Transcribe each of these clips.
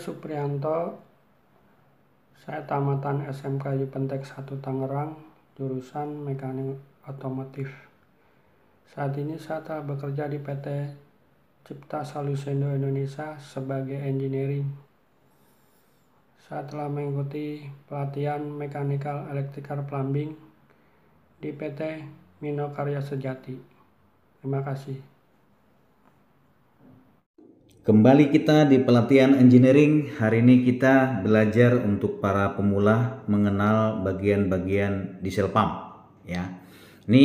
Supriyanto, saya tamatan SMK Yupentek 1 Tangerang, jurusan Mekanik Otomotif. Saat ini saya telah bekerja di PT Cipta Solusindo Indonesia sebagai engineering. Saya telah mengikuti pelatihan Mechanical Electrical Plumbing di PT Mino Karya Sejati. Terima kasih. Kembali kita di pelatihan engineering. Hari ini kita belajar untuk para pemula mengenal bagian-bagian diesel pump ya. Ini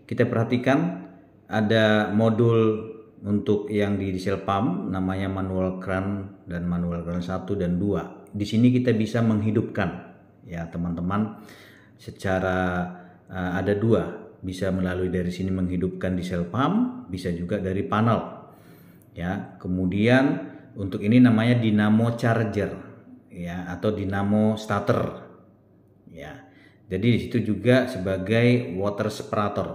kita perhatikan ada modul untuk yang di diesel pump namanya manual crank dan manual crank 1 dan 2. Di sini kita bisa menghidupkan ya teman-teman secara ada dua, bisa melalui dari sini menghidupkan diesel pump, bisa juga dari panel. Ya, kemudian untuk ini namanya dinamo charger ya atau dinamo starter ya. Jadi di situ juga sebagai water separator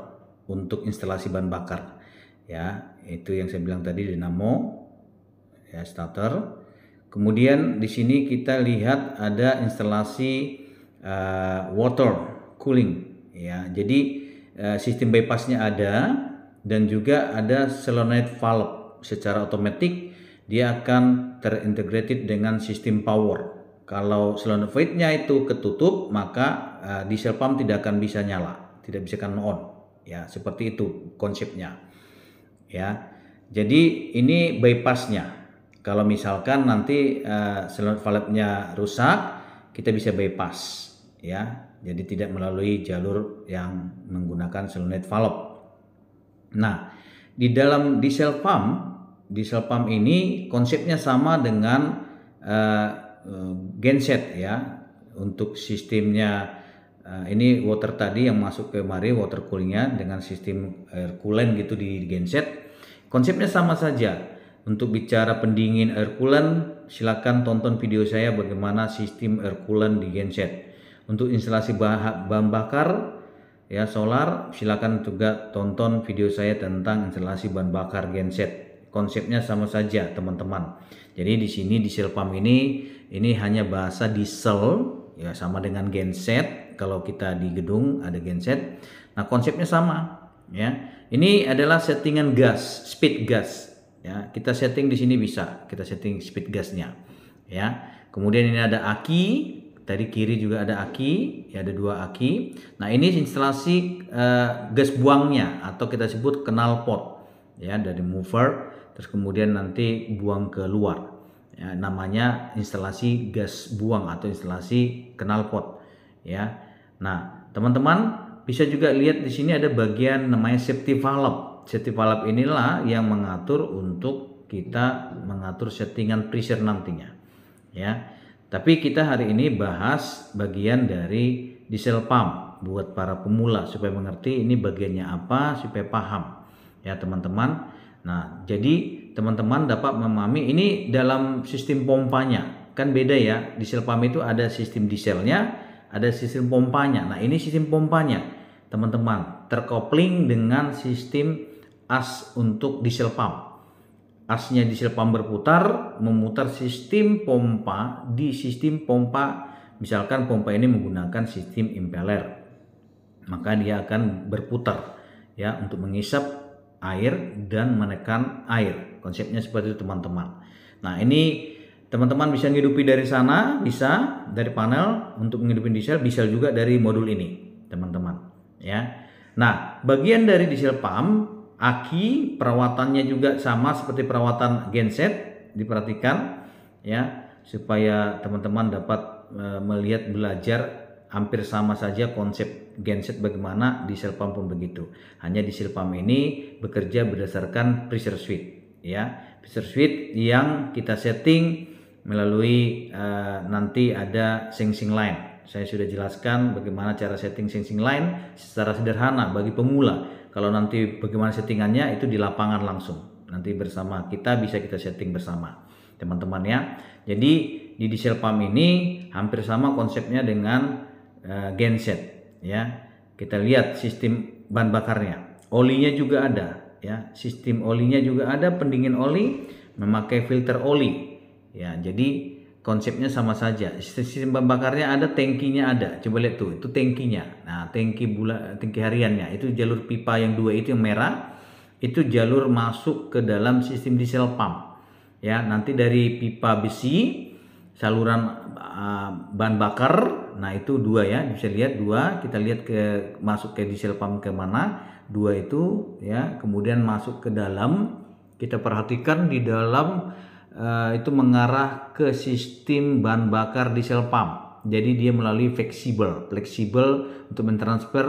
untuk instalasi bahan bakar ya. Itu yang saya bilang tadi dinamo ya starter. Kemudian di sini kita lihat ada instalasi water cooling ya. Jadi sistem bypassnya ada dan juga ada solenoid valve. Secara otomatis dia akan terintegrated dengan sistem power. Kalau solenoid valve-nya itu ketutup, maka diesel pump tidak akan bisa nyala, tidak bisa akan on. Ya, seperti itu konsepnya. Ya. Jadi ini bypassnya. Kalau misalkan nanti solenoid valve-nya rusak, kita bisa bypass ya. Jadi tidak melalui jalur yang menggunakan solenoid valve. Nah, di dalam diesel pump ini konsepnya sama dengan genset ya. Untuk sistemnya ini water tadi yang masuk ke mari water coolingnya dengan sistem air coolant gitu di genset. Konsepnya sama saja. Untuk bicara pendingin air coolant, silakan tonton video saya bagaimana sistem air coolant di genset. Untuk instalasi bahan bakar ya solar, silakan juga tonton video saya tentang instalasi bahan bakar genset. Konsepnya sama saja teman-teman. Jadi di sini diesel pump ini hanya bahasa diesel ya, sama dengan genset. Kalau kita di gedung ada genset. Nah, konsepnya sama ya. Ini adalah settingan gas, speed gas ya. Kita setting di sini bisa. Kita setting speed gasnya ya. Kemudian ini ada aki. Tadi kiri juga ada aki, ya ada dua aki. Nah, ini instalasi gas buangnya atau kita sebut knalpot ya, dari mover terus kemudian nanti buang ke luar. Ya, namanya instalasi gas buang atau instalasi knalpot ya. Nah, teman-teman bisa juga lihat di sini ada bagian namanya safety valve. Safety valve inilah yang mengatur untuk kita mengatur settingan pressure nantinya ya. Tapi kita hari ini bahas bagian dari diesel pump buat para pemula supaya mengerti ini bagiannya apa, supaya paham ya teman-teman. Nah, jadi teman-teman dapat memahami ini dalam sistem pompanya. Kan beda ya, diesel pump itu ada sistem dieselnya, ada sistem pompanya. Nah, ini sistem pompanya teman-teman, terkopling dengan sistem as untuk diesel pump. Asnya diesel pump berputar, memutar sistem pompa di sistem pompa. Misalkan pompa ini menggunakan sistem impeller, maka dia akan berputar ya untuk mengisap air dan menekan air. Konsepnya seperti itu teman-teman. Nah, ini teman-teman bisa menghidupi dari sana, bisa dari panel untuk menghidupi diesel, bisa juga dari modul ini teman-teman ya. Nah, bagian dari diesel pump, aki perawatannya juga sama seperti perawatan genset, diperhatikan ya supaya teman-teman dapat melihat belajar hampir sama saja konsep genset bagaimana diesel pump pun begitu. Hanya diesel pump ini bekerja berdasarkan pressure switch ya. Pressure switch yang kita setting melalui nanti ada sensing line. Saya sudah jelaskan bagaimana cara setting sensing line secara sederhana bagi pemula. Kalau nanti bagaimana settingannya itu di lapangan langsung. Nanti bersama kita bisa kita setting bersama teman-teman ya. Jadi di diesel pump ini hampir sama konsepnya dengan genset ya. Kita lihat sistem bahan bakarnya. Olinya juga ada ya. Sistem olinya juga ada, pendingin oli, memakai filter oli. Ya, jadi konsepnya sama saja. Sistem bahan bakarnya ada, tangkinya ada. Coba lihat tuh, itu tangkinya. Nah, tangki hariannya itu jalur pipa yang 2 itu yang merah, itu jalur masuk ke dalam sistem diesel pump. Ya, nanti dari pipa besi saluran bahan bakar, nah itu 2 ya, bisa lihat 2. Kita lihat masuk ke diesel pump ke mana, 2 itu ya, kemudian masuk ke dalam. Kita perhatikan di dalam itu mengarah ke sistem bahan bakar diesel pump. Jadi dia melalui fleksibel untuk mentransfer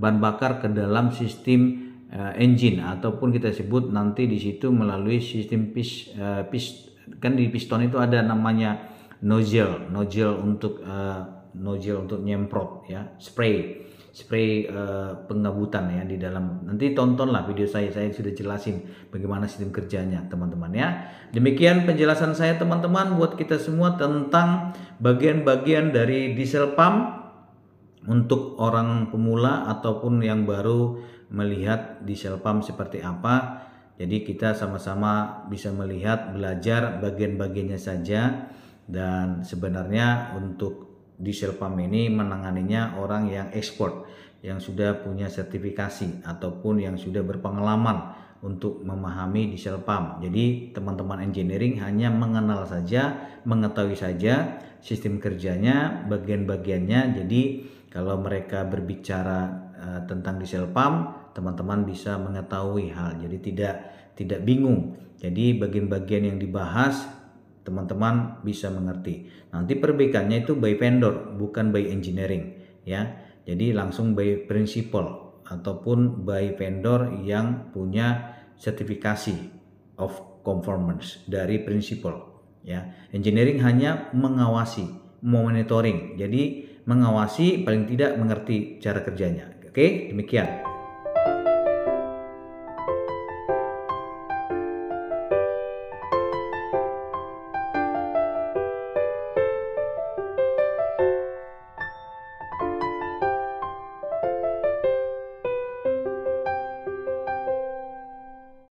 bahan bakar ke dalam sistem engine, ataupun kita sebut nanti di situ melalui sistem kan di piston itu ada namanya nozzle untuk nyemprot ya, spray pengabutan ya di dalam. Nanti tontonlah video saya sudah jelasin bagaimana sistem kerjanya teman-teman ya. Demikian penjelasan saya teman-teman buat kita semua tentang bagian-bagian dari diesel pump untuk orang pemula ataupun yang baru melihat diesel pump seperti apa. Jadi kita sama-sama bisa melihat, belajar bagian-bagiannya saja. Dan sebenarnya untuk diesel pump ini menanganinya orang yang ekspor, yang sudah punya sertifikasi ataupun yang sudah berpengalaman untuk memahami diesel pump. Jadi teman-teman engineering hanya mengenal saja, mengetahui saja sistem kerjanya, bagian-bagiannya. Jadi kalau mereka berbicara tentang diesel pump, teman-teman bisa mengetahui hal. Jadi tidak bingung. Jadi bagian-bagian yang dibahas teman-teman bisa mengerti. Nanti perbaikannya itu by vendor, bukan by engineering ya. Jadi langsung by principal ataupun by vendor yang punya sertifikasi of conformance dari principal ya. Engineering hanya mengawasi, monitoring. Jadi mengawasi, paling tidak mengerti cara kerjanya. Oke, demikian.